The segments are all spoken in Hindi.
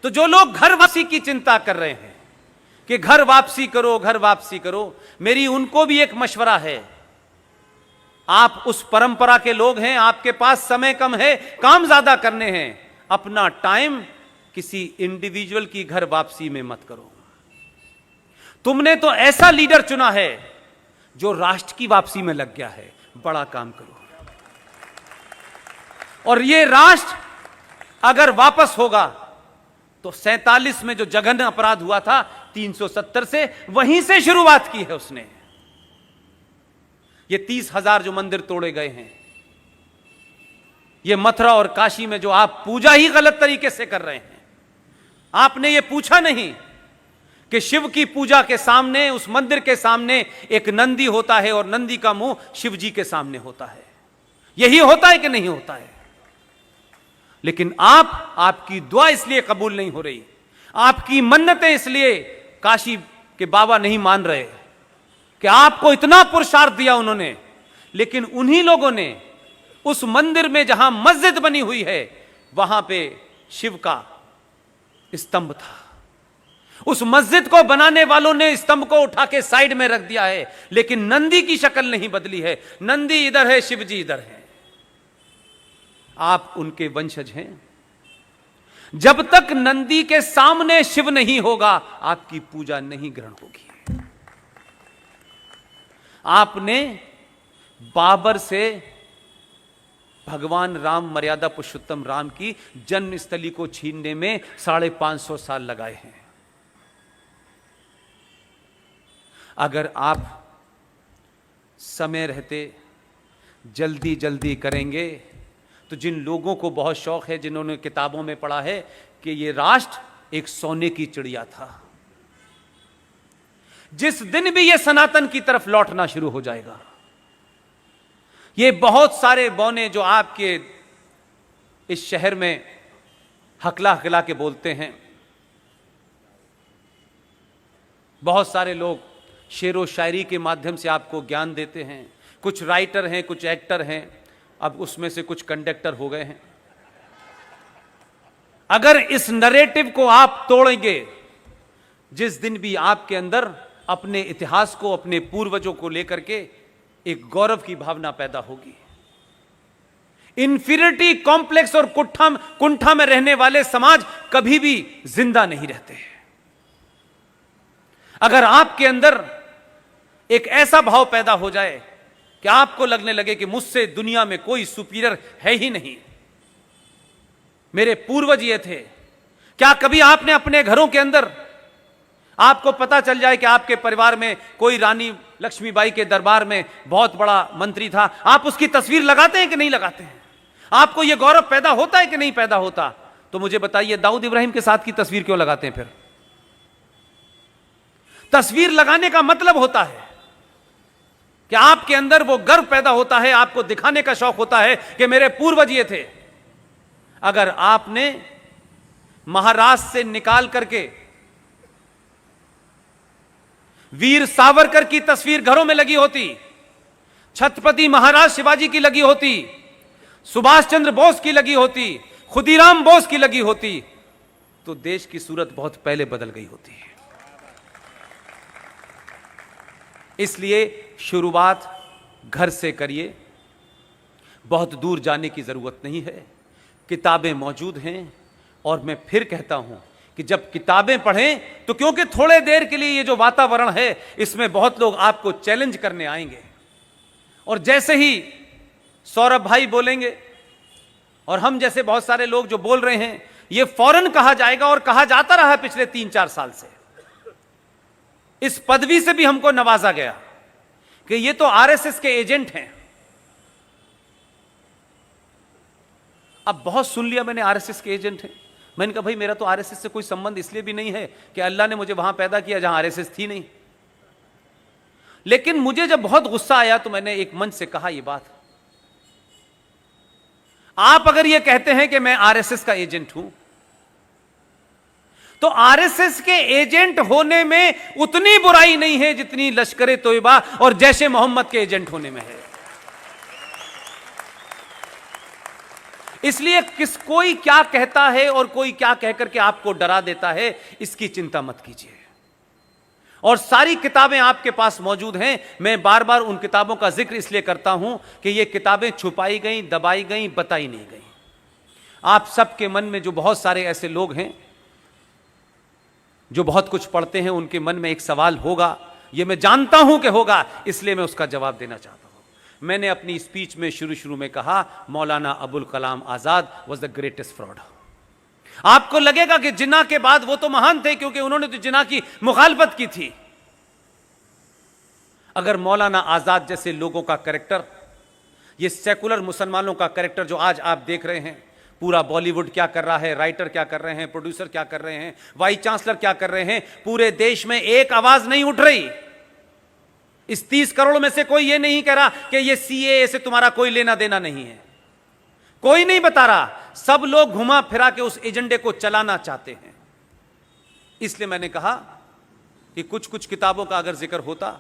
तो जो लोग घर वापसी की चिंता कर रहे हैं कि घर वापसी करो, घर वापसी करो, मेरी उनको भी एक मशवरा है। आप उस परंपरा के लोग हैं, आपके पास समय कम है, काम ज्यादा करने हैं, अपना टाइम किसी इंडिविजुअल की घर वापसी में मत करो। तुमने तो ऐसा लीडर चुना है जो राष्ट्र की वापसी में लग गया है, बड़ा काम करो। और ये राष्ट्र अगर वापस होगा तो 47 में जो जघन्य अपराध हुआ था 370 से, वहीं से शुरुआत की है उसने। ये 30,000 जो मंदिर तोड़े गए हैं, ये मथुरा और काशी में जो आप पूजा ही गलत तरीके से कर रहे हैं, आपने ये पूछा नहीं कि शिव की पूजा के सामने, उस मंदिर के सामने एक नंदी होता है और नंदी का मुंह शिव जी के सामने होता है। यही होता है कि नहीं होता है? लेकिन आपकी दुआ इसलिए कबूल नहीं हो रही, आपकी मन्नतें इसलिए काशी के बाबा नहीं मान रहे कि आपको इतना पुरुषार्थ दिया उन्होंने, लेकिन उन्हीं लोगों ने उस मंदिर में जहां मस्जिद बनी हुई है वहां पे शिव का स्तंभ था। उस मस्जिद को बनाने वालों ने स्तंभ को उठा के साइड में रख दिया है, लेकिन नंदी की शक्ल नहीं बदली है। नंदी इधर है, शिव जी इधर है। आप उनके वंशज हैं। जब तक नंदी के सामने शिव नहीं होगा, आपकी पूजा नहीं ग्रहण होगी। आपने बाबर से भगवान राम, मर्यादा पुरुषोत्तम राम की जन्मस्थली को छीनने में 550 साल लगाए हैं। अगर आप समय रहते जल्दी जल्दी करेंगे तो जिन लोगों को बहुत शौक है, जिन्होंने किताबों में पढ़ा है कि ये राष्ट्र एक सोने की चिड़िया था, जिस दिन भी ये सनातन की तरफ लौटना शुरू हो जाएगा, ये बहुत सारे बौने जो आपके इस शहर में हकला हकला के बोलते हैं, बहुत सारे लोग शेरो शायरी के माध्यम से आपको ज्ञान देते हैं, कुछ राइटर हैं, कुछ एक्टर हैं, अब उसमें से कुछ कंडक्टर हो गए हैं। अगर इस नरेटिव को आप तोड़ेंगे, जिस दिन भी आपके अंदर अपने इतिहास को, अपने पूर्वजों को लेकर के एक गौरव की भावना पैदा होगी, इंफीरियरिटी कॉम्प्लेक्स और कुंठा में रहने वाले समाज कभी भी जिंदा नहीं रहते। अगर आपके अंदर एक ऐसा भाव पैदा हो जाए कि आपको लगने लगे कि मुझसे दुनिया में कोई सुपीरियर है ही नहीं, मेरे पूर्वज ये थे। क्या कभी आपने अपने घरों के अंदर, आपको पता चल जाए कि आपके परिवार में कोई रानी लक्ष्मीबाई के दरबार में बहुत बड़ा मंत्री था, आप उसकी तस्वीर लगाते हैं कि नहीं लगाते हैं? आपको यह गौरव पैदा होता है कि नहीं पैदा होता? तो मुझे बताइए, दाऊद इब्राहिम के साथ की तस्वीर क्यों लगाते हैं? फिर तस्वीर लगाने का मतलब होता है कि आपके अंदर वो गर्व पैदा होता है, आपको दिखाने का शौक होता है कि मेरे पूर्वज ये थे। अगर आपने महाराष्ट्र से निकाल करके वीर सावरकर की तस्वीर घरों में लगी होती, छत्रपति महाराज शिवाजी की लगी होती, सुभाष चंद्र बोस की लगी होती, खुदीराम बोस की लगी होती, तो देश की सूरत बहुत पहले बदल गई होती है। इसलिए शुरुआत घर से करिए, बहुत दूर जाने की जरूरत नहीं है, किताबें मौजूद हैं। और मैं फिर कहता हूं कि जब किताबें पढ़ें तो क्योंकि थोड़े देर के लिए ये जो वातावरण है, इसमें बहुत लोग आपको चैलेंज करने आएंगे, और जैसे ही सौरभ भाई बोलेंगे और हम जैसे बहुत सारे लोग जो बोल रहे हैं, ये फौरन कहा जाएगा, और कहा जाता रहा पिछले 3-4 साल से। इस पदवी से भी हमको नवाजा गया कि ये तो आरएसएस के एजेंट हैं। अब बहुत सुन लिया मैंने, आरएसएस के एजेंट हैं। मैंने कहा भाई, मेरा तो आरएसएस से कोई संबंध इसलिए भी नहीं है कि अल्लाह ने मुझे वहां पैदा किया जहां आरएसएस थी नहीं। लेकिन मुझे जब बहुत गुस्सा आया तो मैंने एक मंच से कहा ये बात, आप अगर ये कहते हैं कि मैं आरएसएस का एजेंट हूं, तो आरएसएस के एजेंट होने में उतनी बुराई नहीं है जितनी लश्कर तोयबा और जैशे मोहम्मद के एजेंट होने में है। इसलिए कोई क्या कहता है और कोई क्या कहकर के आपको डरा देता है, इसकी चिंता मत कीजिए। और सारी किताबें आपके पास मौजूद हैं। मैं बार बार उन किताबों का जिक्र इसलिए करता हूं कि ये किताबें छुपाई गई, दबाई गई, बताई नहीं गई। आप सबके मन में जो बहुत सारे ऐसे लोग हैं जो बहुत कुछ पढ़ते हैं, उनके मन में एक सवाल होगा, यह मैं जानता हूं कि होगा, इसलिए मैं उसका जवाब देना चाहता हूं। मैंने अपनी स्पीच में शुरू में कहा, Maulana Abul Kalam Azad was the greatest fraud. आपको लगेगा कि जिन्ना के बाद वो तो महान थे क्योंकि उन्होंने तो जिन्ना की मुखालफत की थी। अगर मौलाना आजाद जैसे लोगों का कैरेक्टर, ये सेकुलर मुसलमानों का कैरेक्टर जो आज आप देख रहे हैं, पूरा बॉलीवुड क्या कर रहा है, राइटर क्या कर रहे हैं, प्रोड्यूसर क्या कर रहे हैं, वाइस चांसलर क्या कर रहे हैं, पूरे देश में एक आवाज नहीं उठ रही। इस 30 करोड़ में से कोई ये नहीं कह रहा कि ये सीएए से तुम्हारा कोई लेना देना नहीं है। कोई नहीं बता रहा। सब लोग घुमा फिरा के उस एजेंडे को चलाना चाहते हैं। इसलिए मैंने कहा कि कुछ कुछ किताबों का अगर जिक्र होता,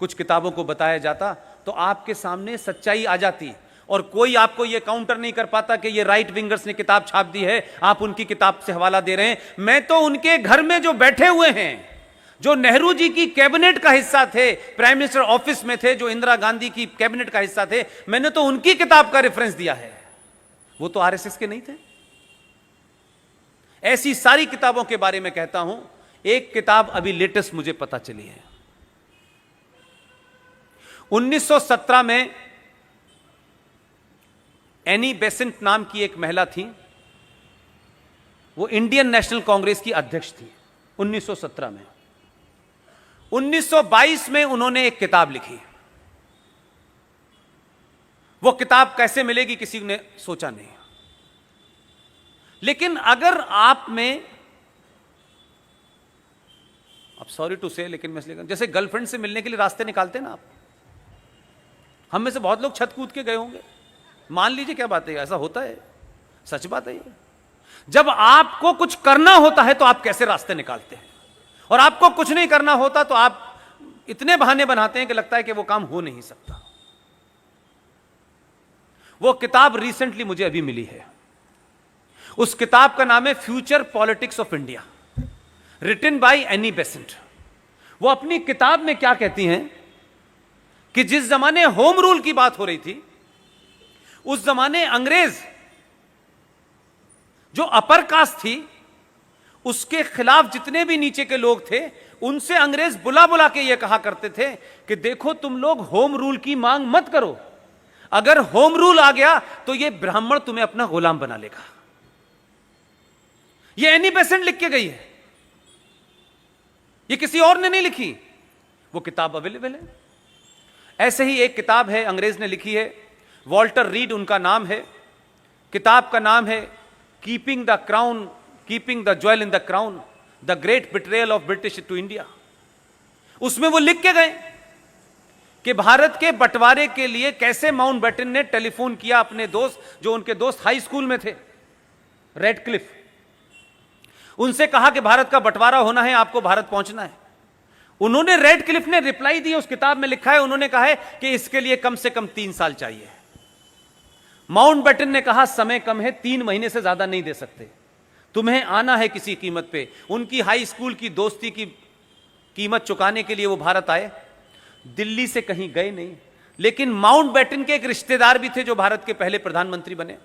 कुछ किताबों को बताया जाता, तो आपके सामने सच्चाई आ जाती और कोई आपको यह काउंटर नहीं कर पाता कि ये राइट विंगर्स ने किताब छाप दी है, आप उनकी किताब से हवाला दे रहे हैं। मैं तो उनके घर में जो बैठे हुए हैं, जो नेहरू जी की कैबिनेट का हिस्सा थे, प्राइम मिनिस्टर ऑफिस में थे, जो इंदिरा गांधी की कैबिनेट का हिस्सा थे, मैंने तो उनकी किताब का रेफरेंस दिया है। वो तो आरएसएस के नहीं थे। ऐसी सारी किताबों के बारे में कहता हूं। एक किताब अभी लेटेस्ट मुझे पता चली है। 1917 में एनी बेसेंट नाम की एक महिला थी, वो इंडियन नेशनल कांग्रेस की अध्यक्ष थी 1917 में। 1922 में उन्होंने एक किताब लिखी। वो किताब कैसे मिलेगी किसी ने सोचा नहीं। लेकिन अगर आप में, अब सॉरी टू से, लेकिन मैं इसलिए, जैसे गर्लफ्रेंड से मिलने के लिए रास्ते निकालते ना आप, हम में से बहुत लोग छत कूद के गए होंगे। मान लीजिए, क्या बात है, ऐसा होता है, सच बात है ये। जब आपको कुछ करना होता है तो आप कैसे रास्ते निकालते हैं, और आपको कुछ नहीं करना होता तो आप इतने बहाने बनाते हैं कि लगता है कि वो काम हो नहीं सकता। वो किताब रिसेंटली मुझे अभी मिली है। उस किताब का नाम है future politics of India, written by Annie Besant. वो अपनी किताब में क्या कहती हैं कि जिस जमाने होम रूल की बात हो रही थी, उस जमाने अंग्रेज जो अपर कास्ट थी, उसके खिलाफ जितने भी नीचे के लोग थे, उनसे अंग्रेज बुला बुला के ये कहा करते थे कि देखो तुम लोग होम रूल की मांग मत करो, अगर होम रूल आ गया तो ये ब्राह्मण तुम्हें अपना गुलाम बना लेगा। ये एनी बेसेंट लिख के गई है, ये किसी और ने नहीं लिखी। वो किताब अवेलेबल है। ऐसे ही एक किताब है, अंग्रेज ने लिखी है, वॉल्टर रीड उनका नाम है। किताब का नाम है keeping the crown, keeping the jewel in the crown, the great betrayal of British to India. उसमें वो लिख के गए कि भारत के बंटवारे के लिए कैसे माउंटबेटन ने टेलीफोन किया अपने दोस्त, जो उनके दोस्त हाई स्कूल में थे, रेडक्लिफ। उनसे कहा कि भारत का बंटवारा होना है, आपको भारत पहुंचना है। उन्होंने, रेडक्लिफ ने रिप्लाई दी, उस किताब में लिखा है, उन्होंने कहा है कि इसके लिए कम से कम 3 साल चाहिए। माउंटबेटन ने कहा समय कम है, 3 महीने से ज्यादा नहीं दे सकते, तुम्हें आना है किसी कीमत पे। उनकी हाई स्कूल की दोस्ती की कीमत चुकाने के लिए वो भारत आए। दिल्ली से कहीं गए नहीं, लेकिन माउंटबेटन के एक रिश्तेदार भी थे जो भारत के पहले प्रधानमंत्री बने,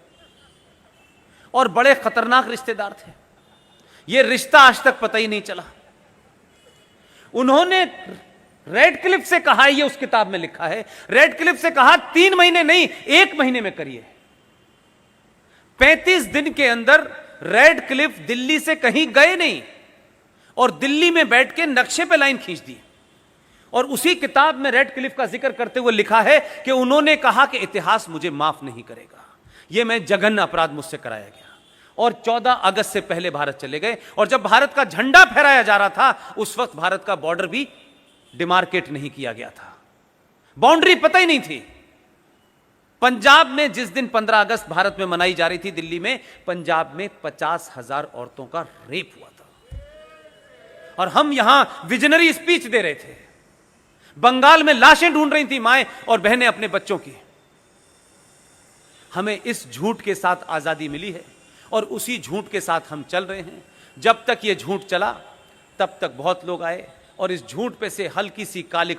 और बड़े खतरनाक रिश्तेदार थे। यह रिश्ता आज तक पता ही नहीं चला। उन्होंने रेडक्लिफ से कहा, यह उस किताब में लिखा है, रेडक्लिफ से कहा 3 महीने नहीं, 1 महीने में करिए। 35 दिन के अंदर रेडक्लिफ दिल्ली से कहीं गए नहीं, और दिल्ली में बैठ के नक्शे पे लाइन खींच दी। और उसी किताब में रेडक्लिफ का जिक्र करते हुए लिखा है कि उन्होंने कहा कि इतिहास मुझे माफ नहीं करेगा, यह मैं जघन्य अपराध मुझसे कराया गया। और 14 अगस्त से पहले भारत चले गए, और जब भारत का झंडा फहराया जा रहा था, उस वक्त भारत का बॉर्डर भी डिमार्केट नहीं किया गया था, बाउंड्री पता ही नहीं थी। पंजाब में जिस दिन 15 अगस्त भारत में मनाई जा रही थी, दिल्ली में, पंजाब में 50,000 औरतों का रेप हुआ था, और हम यहां विजनरी स्पीच दे रहे थे। बंगाल में लाशें ढूंढ रही थी माएं और बहनें अपने बच्चों की। हमें इस झूठ के साथ आज़ादी मिली है और उसी झूठ के साथ हम चल रहे हैं। जब तक ये झूठ चला तब तक बहुत लोग आए और इस झूठ पे से हल्की सी कालिक